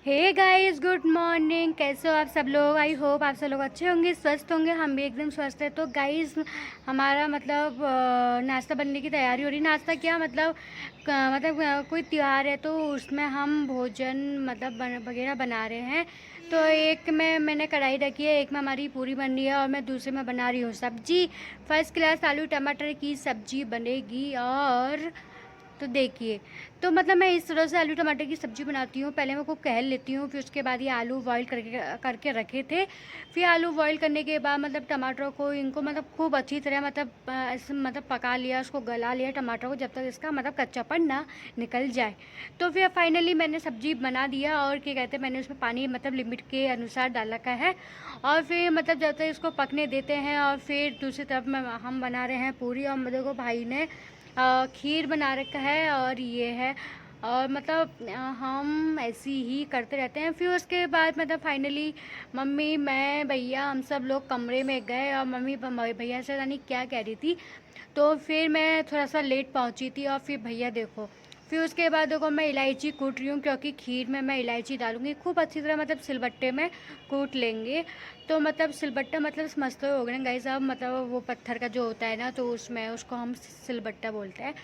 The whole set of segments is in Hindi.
Hey guys, good morning. कैसे हो आप सब लोग? आई होप आप सब लोग अच्छे होंगे, स्वस्थ होंगे। हम भी एकदम स्वस्थ है। तो गाइस, हमारा मतलब नाश्ता बनने की तैयारी हो रही। नाश्ता क्या मतलब कोई त्यौहार है तो उसमें हम भोजन मतलब वगैरह बना रहे हैं। तो एक में मैंने कढ़ाई रखी है, एक में हमारी पूरी बन रही है और मैं दूसरे में बना रही हूँ सब्जी। फर्स्ट क्लास आलू टमाटर की सब्जी बनेगी। और तो देखिए, तो मतलब मैं इस तरह से आलू टमाटर की सब्ज़ी बनाती हूँ। पहले मैं उसको कहल लेती हूँ, फिर उसके बाद ये आलू बॉयल करके करके रखे थे। फिर आलू बॉयल करने के बाद मतलब टमाटरों को इनको मतलब खूब अच्छी तरह मतलब ऐसे मतलब पका लिया, उसको गला लिया टमाटर को, जब तक इसका मतलब कच्चापन ना निकल जाए। तो फिर फाइनली मैंने सब्ज़ी बना दिया और क्या कहते हैं, मैंने उसमें पानी मतलब लिमिट के अनुसार डाल रखा है। और फिर मतलब जब तक इसको पकने देते हैं। और फिर दूसरी तरफ में हम बना रहे हैं पूरी। और देखो भाई ने खीर बना रखा है और ये है। और मतलब हम ऐसे ही करते रहते हैं। फिर उसके बाद मतलब फाइनली मम्मी, मैं, भैया, हम सब लोग कमरे में गए और मम्मी भैया से नहीं क्या कह रही थी। तो फिर मैं थोड़ा सा लेट पहुंची थी। और फिर भैया देखो, फिर उसके बाद देखो मैं इलायची कूट रही हूँ, क्योंकि खीर में मैं इलायची डालूँगी खूब अच्छी तरह, मतलब सिलबट्टे में कूट लेंगे। तो मतलब सिलबट्टा मतलब समझते हो गए ना गाइस आप, मतलब वो पत्थर का जो होता है ना, तो उसमें उसको हम सिलबट्टा बोलते हैं।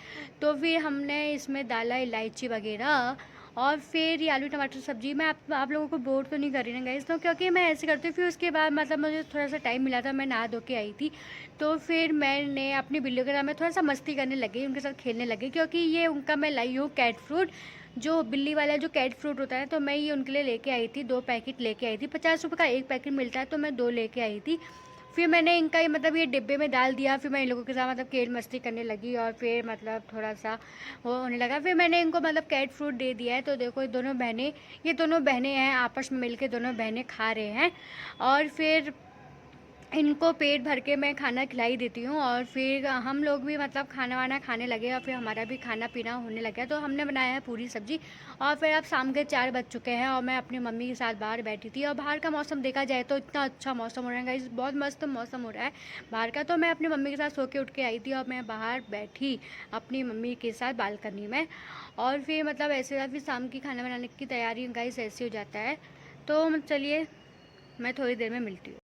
तो फिर हमने इसमें डाला इलायची वगैरह। और फिर ये आलू टमाटर सब्जी मैं आप लोगों को बोर तो नहीं कर रही ना गाइस, तो क्योंकि मैं ऐसे करती हूँ। फिर उसके बाद मतलब मुझे थोड़ा सा टाइम मिला था, मैं नहा धो के आई थी। तो फिर मैंने अपनी बिल्लियों के साथ मैं थोड़ा सा मस्ती करने लगी, उनके साथ खेलने लगी, क्योंकि ये उनका मैं लाई हूँ कैट फ्रूट, जो बिल्ली वाला जो कैट फ्रूट होता है। तो मैं ये उनके लिए लेके आई थी, 2 पैकेट लेके आई थी। 50 रुपये का एक पैकेट मिलता है, तो मैं 2 लेके आई थी। फिर मैंने इनका मतलब ये डिब्बे में डाल दिया। फिर मैं इन लोगों के साथ मतलब खेल मस्ती करने लगी और फिर मतलब थोड़ा सा वो होने लगा। फिर मैंने इनको मतलब कैट फ्रूट दे दिया है। तो देखो ये दोनों बहनें हैं, आपस में मिलके दोनों बहनें खा रहे हैं। और फिर इनको पेट भर के मैं खाना खिलाई देती हूँ। और फिर हम लोग भी मतलब खाना वाना खाने लगे और फिर हमारा भी खाना पीना होने लगा। तो हमने बनाया है पूरी सब्जी। और फिर अब शाम के 4 बज चुके हैं और मैं अपनी मम्मी के साथ बाहर बैठी थी। और बाहर का मौसम देखा जाए तो इतना अच्छा मौसम हो रहा है गाइस, बहुत मस्त मौसम हो रहा है बाहर का। तो मैं अपनी मम्मी के साथ सो के उठ के आई थी और मैं बाहर बैठी अपनी मम्मी के साथ बालकनी में। और फिर मतलब ऐसे फिर शाम की खाना बनाने की तैयारी गाइस ऐसे हो जाता है। तो चलिए, मैं थोड़ी देर में मिलती हूँ।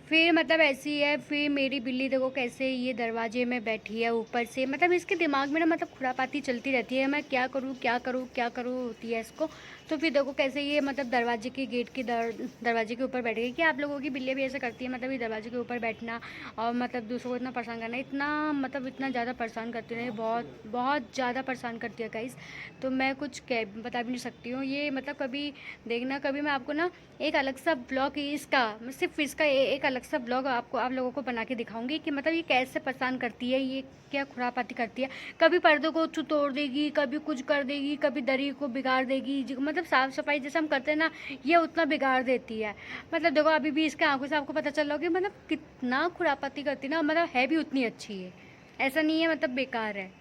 फिर मतलब ऐसी है, फिर मेरी बिल्ली देखो कैसे ये दरवाजे में बैठी है ऊपर से, मतलब इसके दिमाग में ना मतलब खुरापाती चलती रहती है, मैं क्या करूँ क्या करूँ क्या करूँ होती है इसको। तो फिर देखो कैसे ये मतलब दरवाजे के गेट की दरवाजे के ऊपर बैठ गई। कि आप लोगों की बिल्लियाँ भी ऐसा करती है, मतलब ये दरवाजे के ऊपर बैठना और मतलब दूसरों को इतना परेशान करना, इतना मतलब इतना ज़्यादा परेशान करती है, बहुत बहुत ज़्यादा परेशान करती है गाइस। तो मैं कुछ कह बता भी नहीं सकती हूँ। ये मतलब कभी देखना, कभी मैं आपको ना एक अलग सा ब्लॉग इसका, सिर्फ इसका एक अलग सा ब्लॉग आपको आप लोगों को बना के दिखाऊंगी कि मतलब ये कैसे परेशान करती है, ये क्या खुरापाती करती है। कभी पर्दों को तोड़ देगी, कभी कुछ कर देगी, कभी दरी को बिगाड़ देगी, मतलब साफ़ सफाई जैसे हम करते हैं ना, ये उतना बिगाड़ देती है। मतलब देखो अभी भी इसके आंखों से आपको पता चल रहा होगा कि मतलब कितना खुरापाती करती है ना, मतलब है भी उतनी अच्छी है, ऐसा नहीं है मतलब बेकार है।